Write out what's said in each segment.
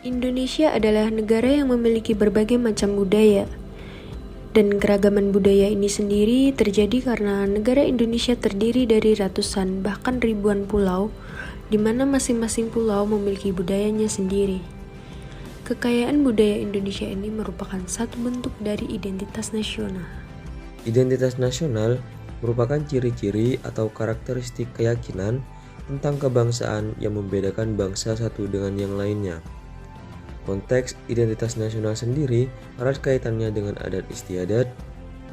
Indonesia adalah negara yang memiliki berbagai macam budaya. Dan keragaman budaya ini sendiri terjadi karena negara Indonesia terdiri dari ratusan bahkan ribuan pulau, di mana masing-masing pulau memiliki budayanya sendiri. Kekayaan budaya Indonesia ini merupakan satu bentuk dari identitas nasional. Identitas nasional merupakan ciri-ciri atau karakteristik keyakinan tentang kebangsaan yang membedakan bangsa satu dengan yang lainnya. Konteks identitas nasional sendiri erat kaitannya dengan adat istiadat,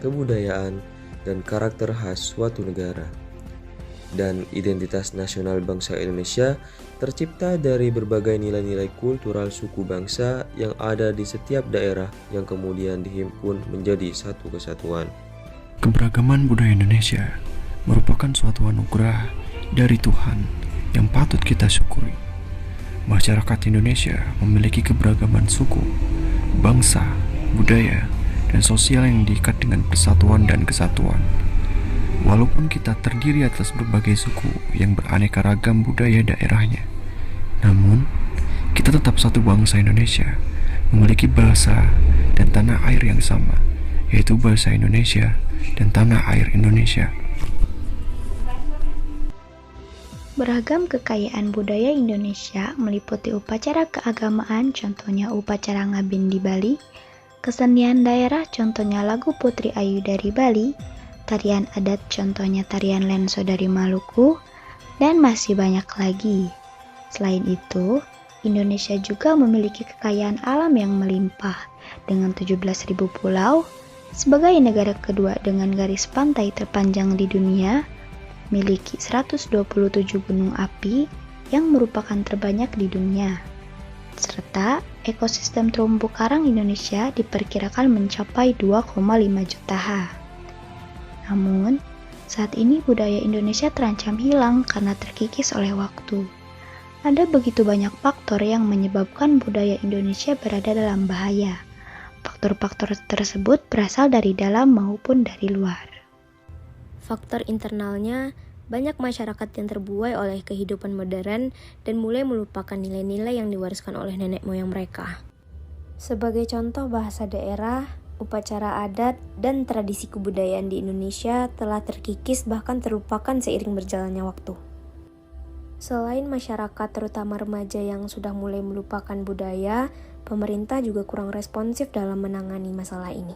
kebudayaan, dan karakter khas suatu negara. Dan identitas nasional bangsa Indonesia tercipta dari berbagai nilai-nilai kultural suku bangsa yang ada di setiap daerah yang kemudian dihimpun menjadi satu kesatuan. Keberagaman budaya Indonesia merupakan suatu anugerah dari Tuhan yang patut kita syukuri. Masyarakat Indonesia memiliki keberagaman suku, bangsa, budaya, dan sosial yang diikat dengan persatuan dan kesatuan. Walaupun kita terdiri atas berbagai suku yang beraneka ragam budaya daerahnya, namun kita tetap satu bangsa Indonesia, memiliki bahasa dan tanah air yang sama, yaitu bahasa Indonesia dan tanah air Indonesia. Beragam kekayaan budaya Indonesia meliputi upacara keagamaan, contohnya upacara ngabin di Bali, kesenian daerah, contohnya lagu Putri Ayu dari Bali, tarian adat, contohnya tarian Lenso dari Maluku, dan masih banyak lagi. Selain itu, Indonesia juga memiliki kekayaan alam yang melimpah dengan 17.000 pulau, sebagai negara kedua dengan garis pantai terpanjang di dunia, memiliki 127 gunung api yang merupakan terbanyak di dunia, serta ekosistem terumbu karang Indonesia diperkirakan mencapai 2,5 juta ha. Namun, saat ini budaya Indonesia terancam hilang karena terkikis oleh waktu. Ada begitu banyak faktor yang menyebabkan budaya Indonesia berada dalam bahaya. Faktor-faktor tersebut berasal dari dalam maupun dari luar. Faktor internalnya, banyak masyarakat yang terbuai oleh kehidupan modern dan mulai melupakan nilai-nilai yang diwariskan oleh nenek moyang mereka. Sebagai contoh, bahasa daerah, upacara adat, dan tradisi kebudayaan di Indonesia telah terkikis bahkan terlupakan seiring berjalannya waktu. Selain masyarakat, terutama remaja yang sudah mulai melupakan budaya, pemerintah juga kurang responsif dalam menangani masalah ini.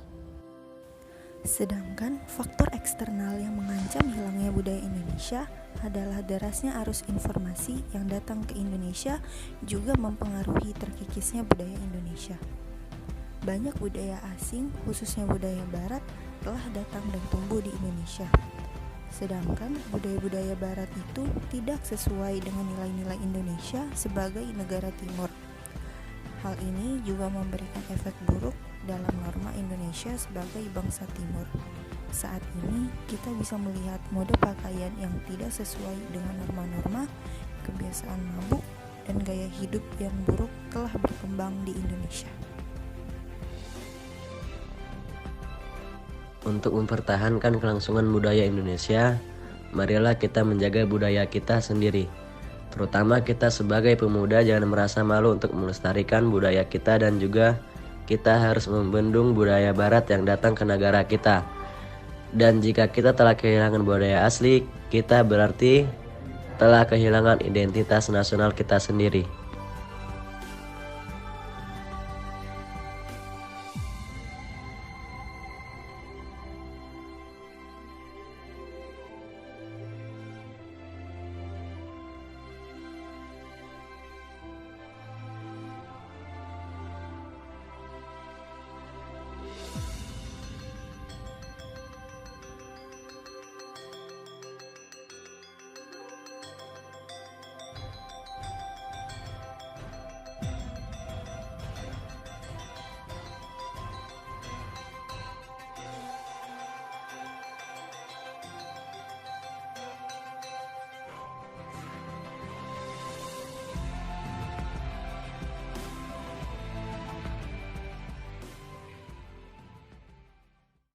Sedangkan faktor eksternal yang mengancam hilangnya budaya Indonesia adalah derasnya arus informasi yang datang ke Indonesia juga mempengaruhi terkikisnya budaya Indonesia. Banyak budaya asing, khususnya budaya barat, telah datang dan tumbuh di Indonesia. Sedangkan budaya-budaya barat itu tidak sesuai dengan nilai-nilai Indonesia sebagai negara timur. Hal ini juga memberikan efek buruk dalam norma Indonesia sebagai bangsa timur. Saat ini kita bisa melihat mode pakaian yang tidak sesuai dengan norma-norma, kebiasaan mabuk, dan gaya hidup yang buruk telah berkembang di Indonesia. Untuk mempertahankan kelangsungan budaya Indonesia, marilah kita menjaga budaya kita sendiri. Terutama kita sebagai pemuda jangan merasa malu untuk melestarikan budaya kita, dan juga kita harus membendung budaya barat yang datang ke negara kita. Dan jika kita telah kehilangan budaya asli, kita berarti telah kehilangan identitas nasional kita sendiri.